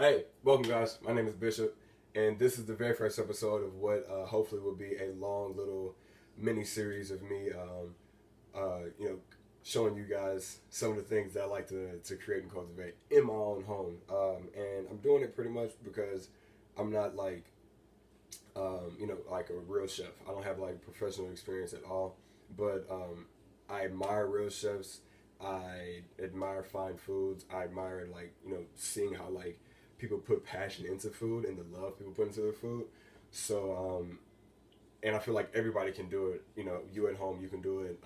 Hey, welcome guys. My name is Bishop, and this is the very first episode of what hopefully will be a long little mini series of me, showing you guys some of the things that I like to create and cultivate in my own home. And I'm doing it pretty much because I'm not like, like a real chef. I don't have like professional experience at all, but I admire real chefs. I admire fine foods. I admire seeing how like people put passion into food and the love people put into their food. So, and I feel like everybody can do it. You know, you at home, you can do it.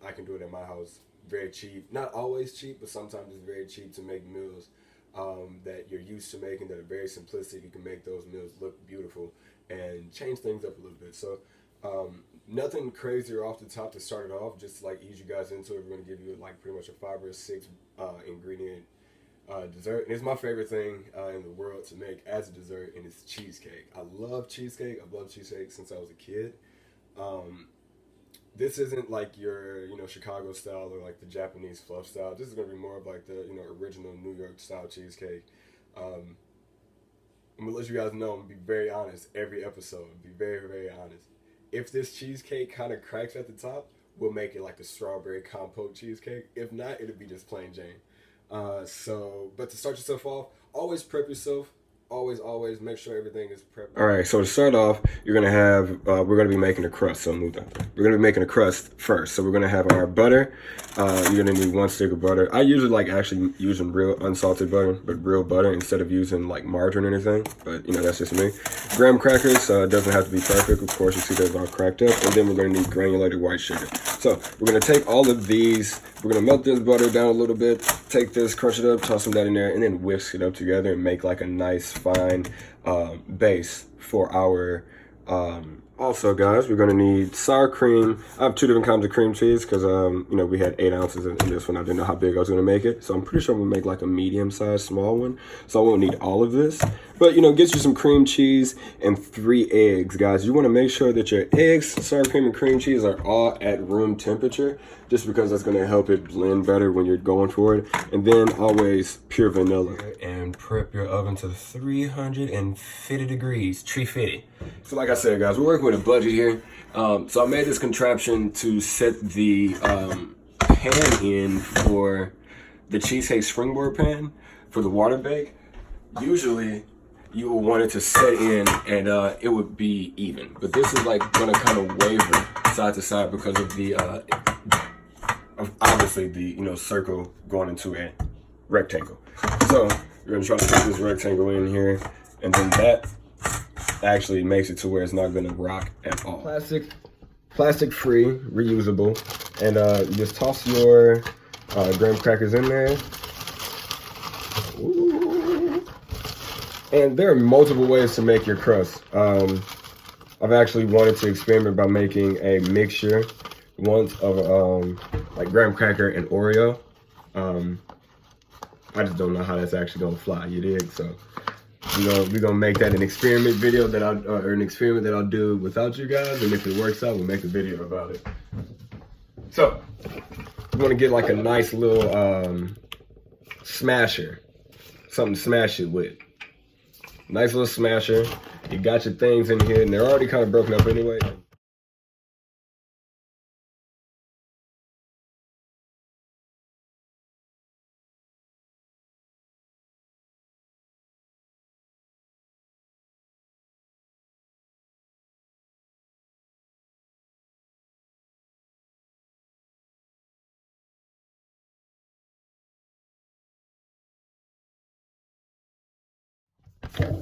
I can do it at my house. Very cheap. Not always cheap, but sometimes it's very cheap to make meals that you're used to making that are very simplistic. You can make those meals look beautiful and change things up a little bit. So, nothing crazy or off the top to start it off. Just to, like ease you guys into it. We're gonna give you like pretty much a 5 or 6 ingredient dessert. And it's my favorite thing in the world to make as a dessert, and it's cheesecake. I love cheesecake. I've loved cheesecake since I was a kid. This isn't like your Chicago style or like the Japanese fluff style. This is gonna be more of like the original New York style cheesecake. I'm gonna let you guys know. I'm gonna be very honest every episode. Be very, very honest. If this cheesecake kind of cracks at the top, we'll make it like a strawberry compote cheesecake. If not, it'll be just plain Jane. But to start yourself off, always prep yourself. Always make sure everything is prepped. All right, so to start off, you're gonna have we're gonna be making a crust. So move that. We're gonna be making a crust first. So we're gonna have our butter. You're gonna need 1 stick of butter. I usually like actually using real unsalted butter, but real butter instead of using like margarine or anything. But that's just me. Graham crackers. Doesn't have to be perfect. Of course, you see they're all cracked up. And then we're gonna need granulated white sugar. So we're gonna take all of these. We're gonna melt this butter down a little bit. Take this, crunch it up, toss some of that in there, and then whisk it up together and make like a nice fine base for our also guys, we're gonna need sour cream. I have 2 different kinds of cream cheese because we had 8 ounces in this one. I didn't know how big I was gonna make it, so I'm pretty sure I'm gonna make like a medium-sized small one, so I won't need all of this. But get you some cream cheese and 3 eggs, guys. You want to make sure that your eggs, sour cream, and cream cheese are all at room temperature, just because that's going to help it blend better when you're going for it. And then always pure vanilla. And prep your oven to 350 degrees, 350. So like I said, guys, we're working with a budget here. So I made this contraption to set the pan in for the cheesecake springboard pan for the water bake. Usually you will want it to set in and it would be even. But this is like gonna kind of waver side to side because of the obviously the circle going into a rectangle. So we're gonna try to put this rectangle in here, and then that actually makes it to where it's not gonna rock at all. Plastic free, reusable, and you just toss your graham crackers in there. Ooh. And there are multiple ways to make your crust. I've actually wanted to experiment by making a mixture once of like graham cracker and Oreo. I just don't know how that's actually gonna fly, you dig? So we're gonna make that an experiment video that an experiment that I'll do without you guys, and if it works out, we'll make a video about it. So we want to get like a nice little smasher, something to smash it with. Nice little smasher. You got your things in here, and they're already kind of broken up anyway.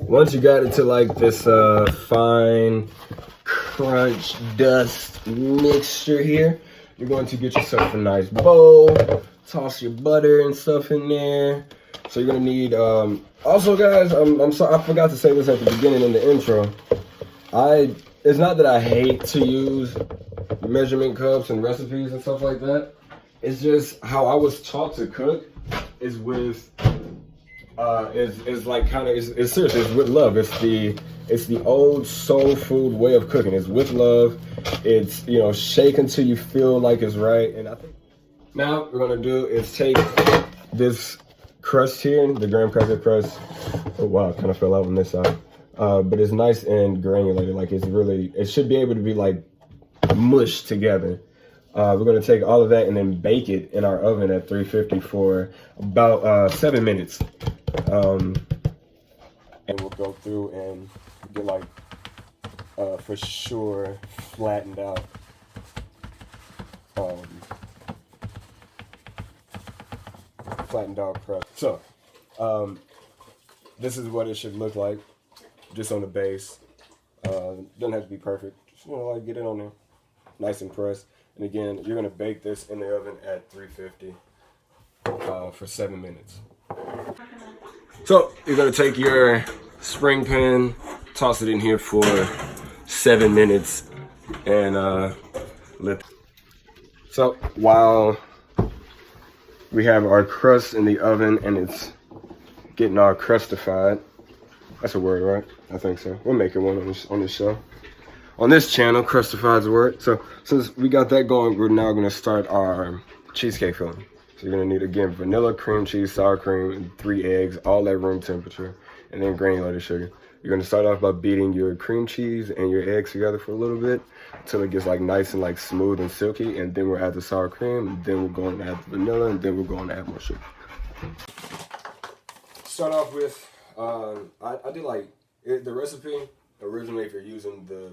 Once you got it to like this fine crunch dust mixture here, you're going to get yourself a nice bowl, toss your butter and stuff in there. So you're gonna need also guys, I'm sorry, I forgot to say this at the beginning in the intro. It's not that I hate to use measurement cups and recipes and stuff like that. It's just how I was taught to cook is with is like kind of it's seriously, it's with love. It's the old soul food way of cooking. It's with love. It's shake until you feel like it's right. And I think now what we're gonna do is take this crust here, the graham cracker crust. Oh wow, kind of fell out on this side. But it's nice and granulated. Like it should be able to be like mushed together. We're gonna take all of that and then bake it in our oven at 350 for about 7 minutes. And we'll go through and get like for sure flattened out crust. So this is what it should look like, just on the base. Doesn't have to be perfect. Just like get it on there, nice and pressed. And again, you're gonna bake this in the oven at 350 for 7 minutes. So you're gonna take your spring pan, toss it in here for 7 minutes, and So while we have our crust in the oven and it's getting all crustified, that's a word, right? I think so. We'll make it one on this show. On this channel, crustified's a word. So since we got that going, we're now gonna start our cheesecake filling. So you're gonna need, again, vanilla, cream cheese, sour cream, and 3 eggs, all at room temperature, and then granulated sugar. You're gonna start off by beating your cream cheese and your eggs together for a little bit until it gets like nice and like smooth and silky, and then we'll add the sour cream, and then we're going to add the vanilla, and then we're going to add more sugar. Start off with, I did like, the recipe, originally if you're using the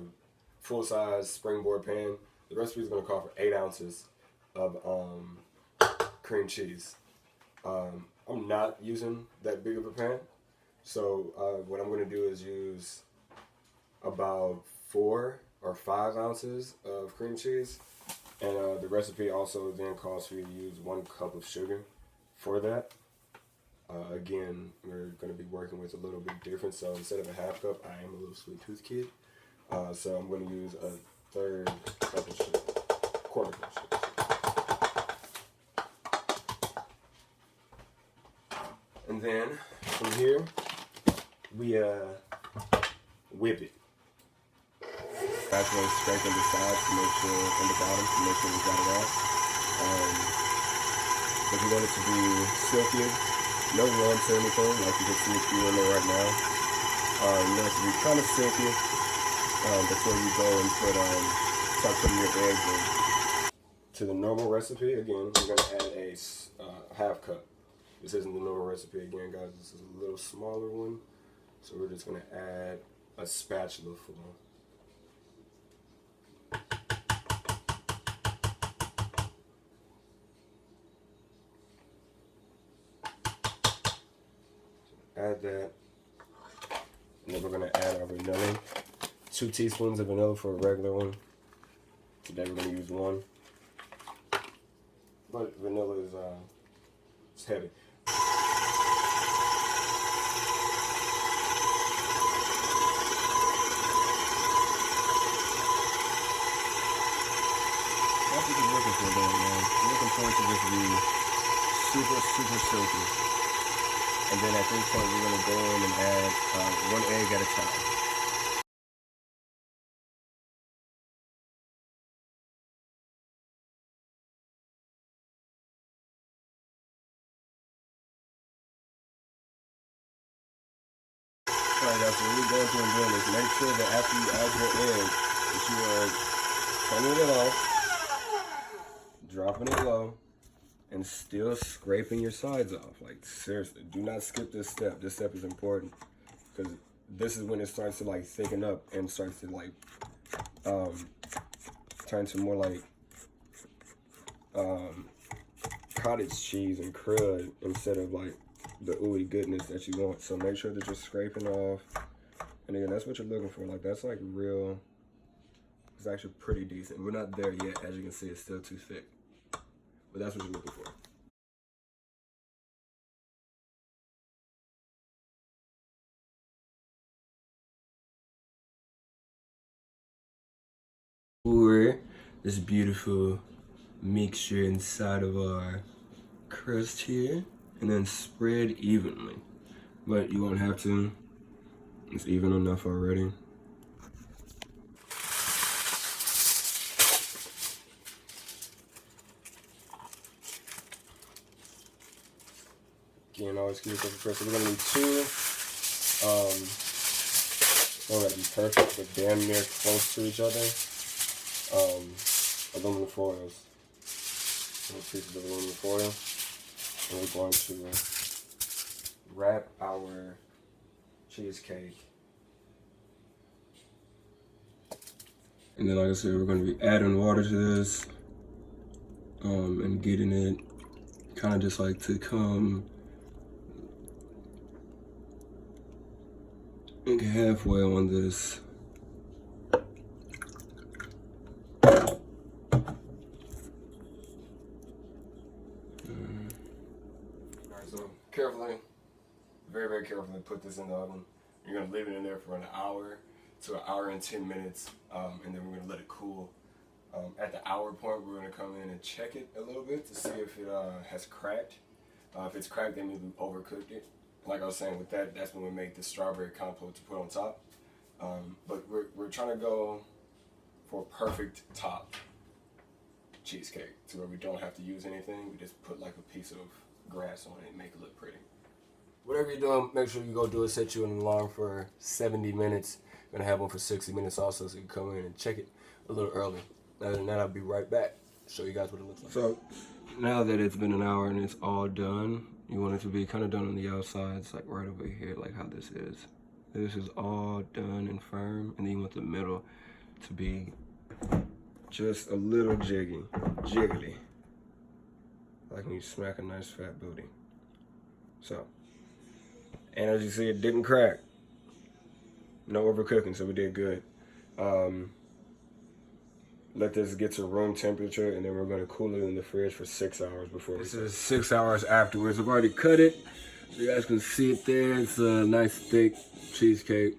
full-size springboard pan, the recipe is gonna call for 8 ounces of cream cheese. I'm not using that big of a pan, so what I'm going to do is use about 4 or 5 ounces of cream cheese, and the recipe also then calls for you to use 1 cup of sugar for that. Again, we're going to be working with a little bit different, so instead of a half cup, I am a little sweet tooth kid, so I'm going to use a 1/3 cup of sugar, 1/4 cup of sugar. And then from here, we whip it. Actually scraping the sides to make sure, and the bottom to make sure we got it out. But you want it to be silky, no lumps or anything, like you can see a few in there right now. You want it to be kind of silky before you go and start putting your eggs in. To the normal recipe, again, we're going to add a half cup. This isn't the normal recipe again, guys. This is a little smaller one. So we're just going to add a spatula full. Add that. And then we're going to add our vanilla. 2 teaspoons of vanilla for a regular one. Today we're going to use 1. But vanilla is it's heavy. That's what you're looking for, though, man. You're looking for it to just be super, super silky. And then at this point, we're going to go in and add 1 egg at a time. Alright guys, so when you're going through and doing this, make sure that after you add your egg, that you are turning it off, dropping it low, and still scraping your sides off. Like, seriously, do not skip this step. This step is important, because this is when it starts to like thicken up and starts to like turn to more like cottage cheese and crud instead of like the ooey goodness that you want. So make sure that you're scraping off, and again, that's what you're looking for. Like, that's like real, it's actually pretty decent. We're not there yet, as you can see. It's still too thick, but that's what you're looking for. Pour this beautiful mixture inside of our crust here, and then spread evenly. But you won't have to. It's even enough already. and always keep it fresh. So we're gonna need two. Don't gotta be perfect, but damn near close to each other. Aluminum foils. Little pieces of aluminum foil. And we're going to wrap our cheesecake. And then, like I said, we're going to be adding water to this, and getting it kind of just like to come like halfway on this. Alright, so carefully, very, very carefully put this in the oven. You're going to leave it in there for an hour to an hour and 10 minutes, and then we're going to let it cool. At the hour point, we're going to come in and check it a little bit to see if it has cracked. If it's cracked, that means we've overcooked it. Like I was saying with that, that's when we make the strawberry compote to put on top. But we're trying to go for a perfect top cheesecake to where we don't have to use anything. We just put like a piece of grass on it and make it look pretty. Whatever you're doing, make sure you go do it. Set you an alarm for 70 minutes. I'm gonna have one for 60 minutes also, so you can come in and check it a little early. Other than that, I'll be right back. Show you guys what it looks like. So now that it's been an hour and it's all done, you want it to be kind of done on the outsides, like right over here, like how this is. This is all done and firm, and then you want the middle to be just a little jiggly. Like when you smack a nice fat booty. So, and as you see, it didn't crack. No overcooking, so we did good. Let this get to room temperature, and then we're going to cool it in the fridge for 6 hours before. This is 6 hours afterwards. I've already cut it. You guys can see it there. It's a nice thick cheesecake.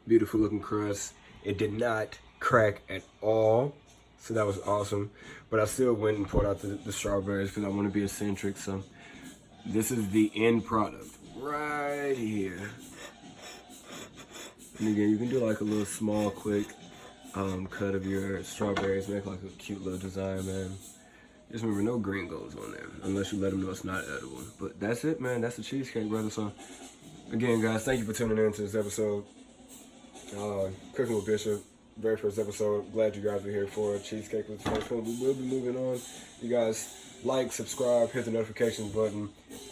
Beautiful looking crust. It did not crack at all, so that was awesome. But I still went and poured out the strawberries because I want to be eccentric. So this is the end product right here. And again, you can do like a little small, quick cut of your strawberries, make like a cute little design, man. Just remember, no gringos on there, unless you let them know it's not edible. But that's it, man. That's the cheesecake, brother. So, again, guys, thank you for tuning in to this episode. Cooking with Bishop, very first episode. Glad you guys were here for it. Cheesecake was the first one. We will be moving on. You guys like, subscribe, hit the notification button.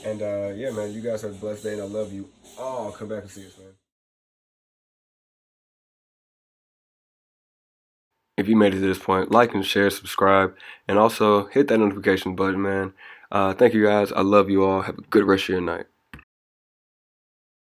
And, yeah, man, you guys have a blessed day, and I love you all. Come back and see us, man. If you made it to this point, like and share, subscribe, and also hit that notification button, man. Thank you guys. I love you all. Have a good rest of your night.